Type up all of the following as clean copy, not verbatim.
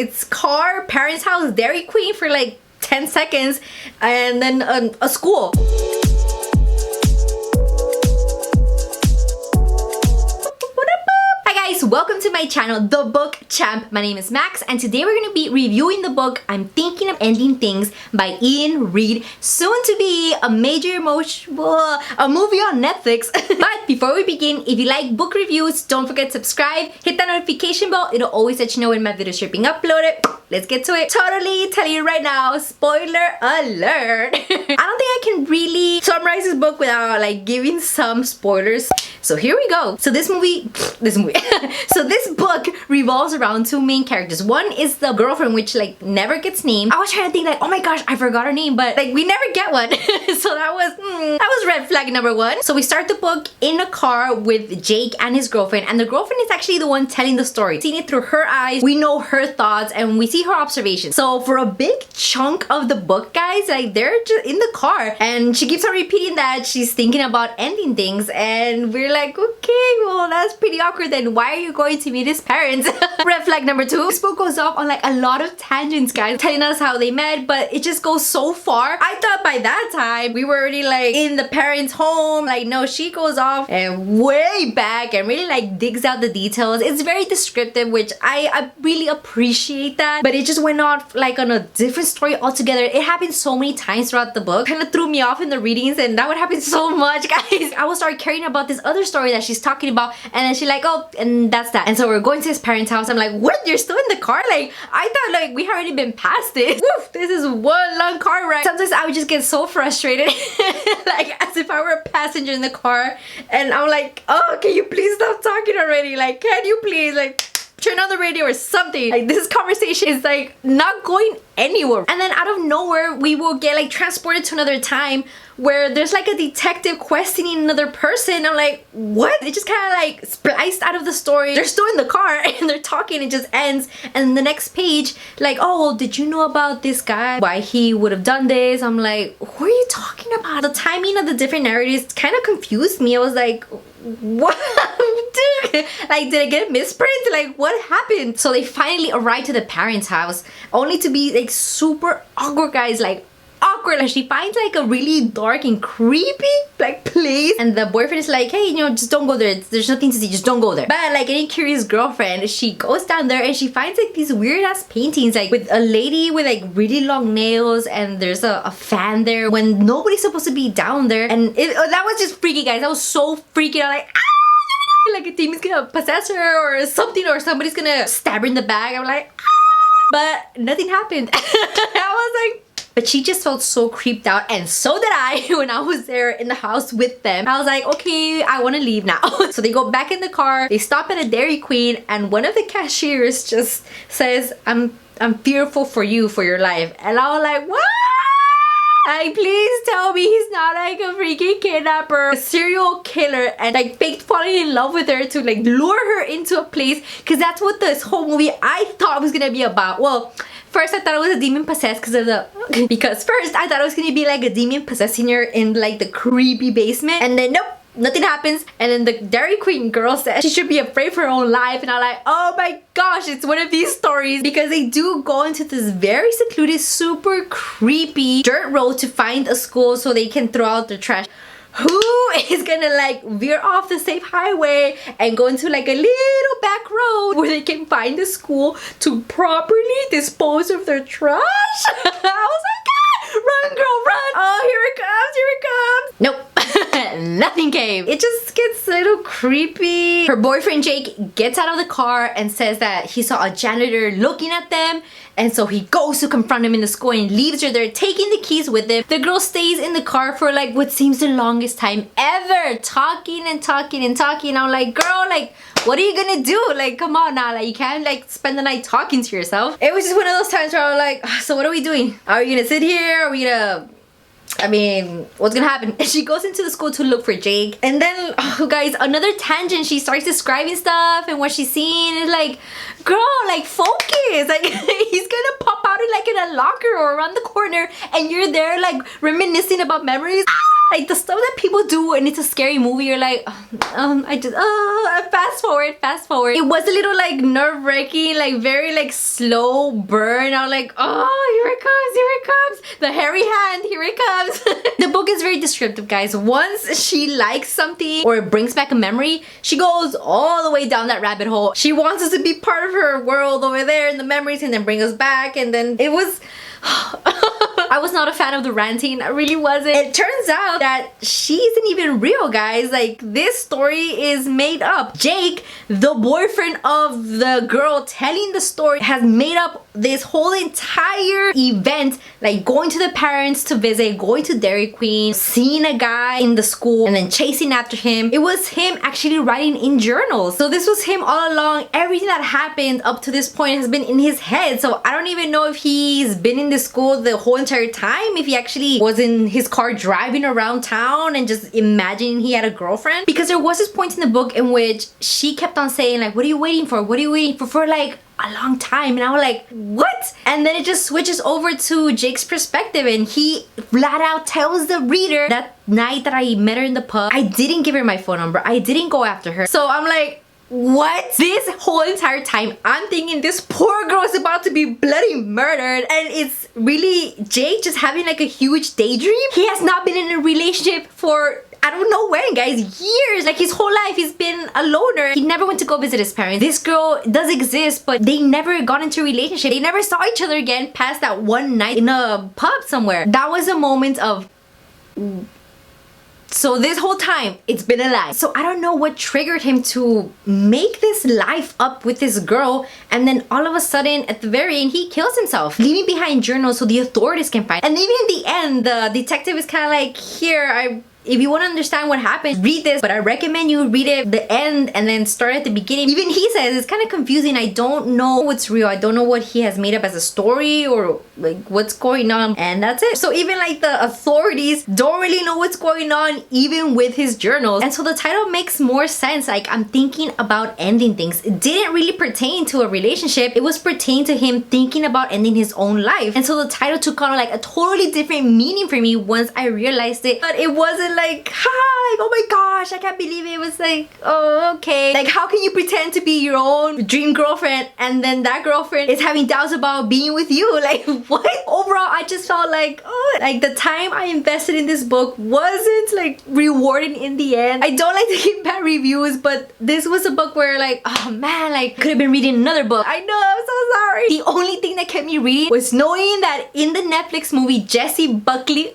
It's car, parents' house, Dairy Queen for like 10 seconds, and then a school. Welcome to my channel, The Book Champ. My name is Max, and today we're going to be reviewing the book I'm Thinking of Ending Things by Ian Reid, soon to be a major emotional a movie on Netflix. But before we begin, if you like book reviews, don't forget to subscribe, hit that notification bell. It'll always let you know when my videos are being uploaded. Let's get to it. Totally telling you right now, spoiler alert. I don't think I can really summarize this book without like giving some spoilers. So here we go. So this so this book revolves around two main characters. One is the girlfriend, which like never gets named. I was trying to think like, oh my gosh, I forgot her name, but like we never get one. So that was red flag number one. So we start the book in a car with Jake and his girlfriend, and the girlfriend is actually the one telling the story. Seeing it through her eyes, we know her thoughts and we see her observations. So for a big chunk of the book, guys, like they're just in the car and she keeps on repeating that she's thinking about ending things, and we're like, okay, well that's pretty awkward. Then why are you going to meet his parents? Red flag number two. This book goes off on like a lot of tangents, guys, telling us how they met, but it just goes so far. I thought by that time we were already like in the parents' home. Like no, she goes off and way back and really like digs out the details. It's very descriptive, which I really appreciate that, but it just went off like on a different story altogether. It happened so many times throughout the book, kind of threw me off in the readings, and that would happen so much, guys. I will start caring about this other story that she's talking about, and then she's like, oh, and that's that. And so we're going to his parents' house. I'm like, what? You're still in the car? Like I thought like we had already been past this. Woof, this is one long car ride. Sometimes I would just get so frustrated, like as if I were a passenger in the car, and I'm like, oh, can you please stop talking already? Like, can you please like turn on the radio or something? Like this conversation is like not going anywhere. And then out of nowhere we will get like transported to another time where there's like a detective questioning another person. I'm like, what? It just kind of like spliced out of the story. They're still in the car and they're talking. It just ends, and the next page like, oh well, did you know about this guy, why he would have done this? I'm like, what are you talking about? The timing of the different narratives kind of confused me. I was like, what? Dude, like did I get a misprint? Like what happened? So they finally arrive to the parents' house, only to be like super awkward, guys. Like awkward. Like she finds like a really dark and creepy like place, and the boyfriend is like, hey, you know, just don't go there, there's nothing to see, just don't go there. But like any curious girlfriend, she goes down there and she finds like these weird ass paintings, like with a lady with like really long nails, and there's a fan there when nobody's supposed to be down there. And that was just freaky, guys. That was so freaky. I'm like, ah! Like a demon's gonna possess her or something, or somebody's gonna stab her in the back. I'm like, ah! But nothing happened. I was like, but she just felt so creeped out, and so did I when I was there in the house with them. I was like, okay, I want to leave now. So they go back in the car, they stop at a Dairy Queen, and one of the cashiers just says, I'm fearful for you, for your life. And I was like, what? Like, please tell me he's not like a freaking kidnapper, a serial killer, and like faked falling in love with her to like lure her into a place, because that's what this whole movie I thought was gonna be about. Well, first I thought it was a demon possessed because first I thought it was gonna be like a demon possessing her in like the creepy basement, and then nope, nothing happens. And then the Dairy Queen girl says she should be afraid for her own life, and I'm like, oh my gosh, it's one of these stories, because they do go into this very secluded, super creepy dirt road to find a school so they can throw out their trash. Who is gonna like veer off the safe highway and go into like a little back road where they can find a school to properly dispose of their trash? I was like, ah, run girl, run! Oh, here it comes, here it comes. Nope. Nothing came. It just gets a little creepy. Her boyfriend Jake gets out of the car and says that he saw a janitor looking at them, and so he goes to confront him in the school and leaves her there, taking the keys with him. The girl stays in the car for like what seems the longest time ever, talking and talking and talking. I'm like, girl, like what are you gonna do? Like, come on now, like you can't like spend the night talking to yourself. It was just one of those times where I was like, so what are we doing? Are we gonna sit here? Are we gonna, I mean, what's gonna happen? And she goes into the school to look for Jake, and then, oh guys, another tangent. She starts describing stuff and what she's seeing is like, girl, like focus. Like he's gonna pop out in like in a locker or around the corner, and you're there like reminiscing about memories. Ah! Like the stuff that people do when it's a scary movie, you're like, fast forward. It was a little like nerve-wracking, like very like slow burn. I was like, oh, here it comes. The hairy hand, here it comes. The book is very descriptive, guys. Once she likes something or it brings back a memory, she goes all the way down that rabbit hole. She wants us to be part of her world over there in the memories and then bring us back. And then it was... I was not a fan of the ranting. I really wasn't. It turns out that she isn't even real, guys. Like, this story is made up. Jake, the boyfriend of the girl telling the story, has made up this whole entire event, like going to the parents to visit, going to Dairy Queen, seeing a guy in the school and then chasing after him. It was him actually writing in journals. So this was him all along. Everything that happened up to this point has been in his head. So I don't even know if he's been in the school the whole entire time, if he actually was in his car driving around town and just imagining he had a girlfriend. Because there was this point in the book in which she kept on saying like, what are you waiting for? What are you waiting for like a long time? And I was like, what? And then it just switches over to Jake's perspective and he flat out tells the reader that night that I met her in the pub, I didn't give her my phone number. I didn't go after her. So I'm like, what? This whole entire time I'm thinking this poor girl is about to be bloody murdered, and it's really Jake just having like a huge daydream. He has not been in a relationship for I don't know when, guys, years. Like his whole life he's been a loner. He never went to go visit his parents. This girl does exist, but they never got into a relationship. They never saw each other again past that one night in a pub somewhere. That was a moment of... So this whole time, it's been a lie. So I don't know what triggered him to make this life up with this girl, and then all of a sudden, at the very end, he kills himself, leaving behind journals so the authorities can find. And even in the end, the detective is kind of like, here, if you want to understand what happened, read this, but I recommend you read it the end and then start at the beginning. Even he says it's kind of confusing. I don't know what's real. I don't know what he has made up as a story or like what's going on, and that's it. So even like the authorities don't really know what's going on even with his journals. And so the title makes more sense. Like, I'm thinking about ending things. It didn't really pertain to a relationship. It was pertaining to him thinking about ending his own life. And so the title took on like a totally different meaning for me once I realized it. But it wasn't like, ha, like, oh my gosh, I can't believe it. It was like, oh, okay. Like, how can you pretend to be your own dream girlfriend and then that girlfriend is having doubts about being with you? Like, what? Overall, I just felt like, oh, like the time I invested in this book wasn't like rewarding in the end. I don't like to give bad reviews, but this was a book where like, oh man, like could have been reading another book. I know, I'm so sorry. The only thing that kept me reading was knowing that in the Netflix movie, Jessie Buckley,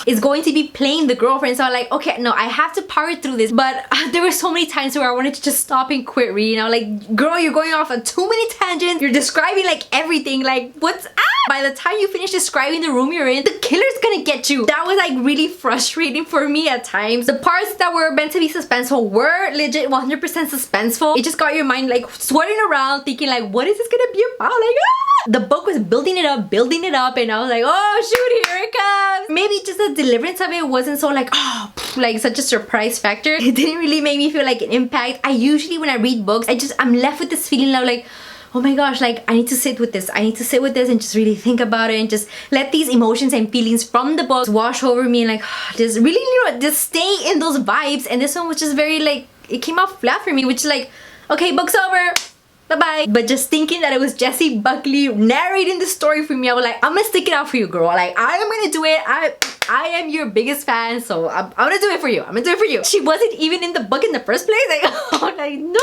is going to be playing the girlfriend. So I'm like, okay, no, I have to power through this. But there were so many times where I wanted to just stop and quit reading. I was like, girl, you're going off on too many tangents. You're describing like everything. Like, what's by the time you finish describing the room you're in, the killer's gonna get you. That was like really frustrating for me at times. The parts that were meant to be suspenseful were legit 100% suspenseful. It just got your mind like swirling around thinking like, what is this gonna be about? Like, the book was building it up, and I was like, oh shoot, here it comes. Maybe just the deliverance of it wasn't so like, oh, like such a surprise factor. It didn't really make me feel like an impact. I usually, when I read books, I'm left with this feeling of like, oh my gosh, like I need to sit with this. I need to sit with this and just really think about it and just let these emotions and feelings from the book wash over me and like just really, you know, just stay in those vibes. And this one was just very like, it came out flat for me, which is like, okay, book's over. Bye-bye. But just thinking that it was Jessie Buckley narrating the story for me, I was like, I'm gonna stick it out for you, girl. Like, I am gonna do it. I am your biggest fan, so I'm gonna do it for you. I'm gonna do it for you. She wasn't even in the book in the first place. Like, oh, like no.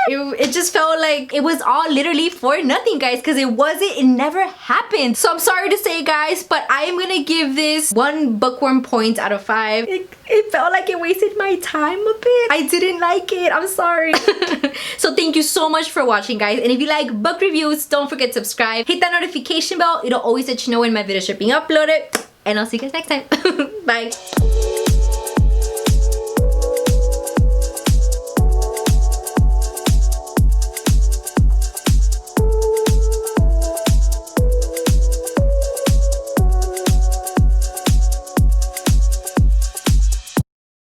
It just felt like it was all literally for nothing, guys, because it never happened. So I'm sorry to say, guys, but I am gonna give this 1 bookworm point out of 5. It felt like it wasted my time a bit. I didn't like it. I'm sorry. So thank you so much for watching, guys. And if you like book reviews, don't forget to subscribe. Hit that notification bell. It'll always let you know when my videos are being uploaded. And I'll see you guys next time. Bye.